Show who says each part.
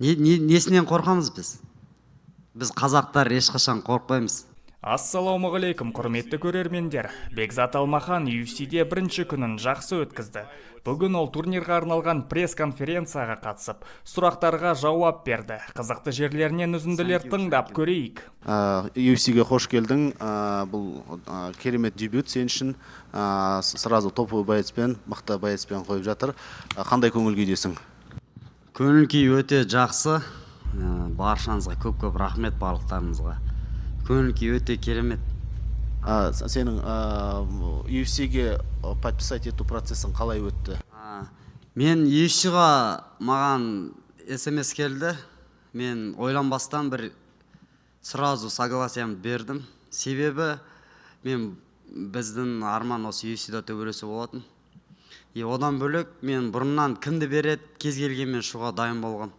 Speaker 1: Несінен қорқамыз біз? Біз қазақтар ешқашан қорқпаймыз.
Speaker 2: Ассалаумағалейкум, құрметті көрермендер. Бекзат Алмахан UFC-де бірінші күнін жақсы өткізді. Бүгін ол турнирға арналған пресс-конференцияға қатысып, сұрақтарға жауап берді. Қызықты жерлерінен үзінділер тыңдап көрейік.
Speaker 3: UFC-ге қош келдің. Бұл керемет дебют сен үшін. Сразу топовый боецпен, мықты боецпен қойып жатыр. Қандай көңіл күйдесің?
Speaker 1: Көңіл күй өте жақсы. Баршаңызға көп рахмет, барлықтарыңызға. Көңіл күй өте керемет.
Speaker 3: Сенің UFC-ге подписать ету процесін қалай өтті?
Speaker 1: Мен UFC-ға маған SMS келді. Мен ойланбастан бір сразу согласиямды бердім. Себебі мен біздің арман осы UFC-да төбелесу болатын. Одан бөлек мен бұрыннан кімді береді, кез келгенмен шығуға дайын болған.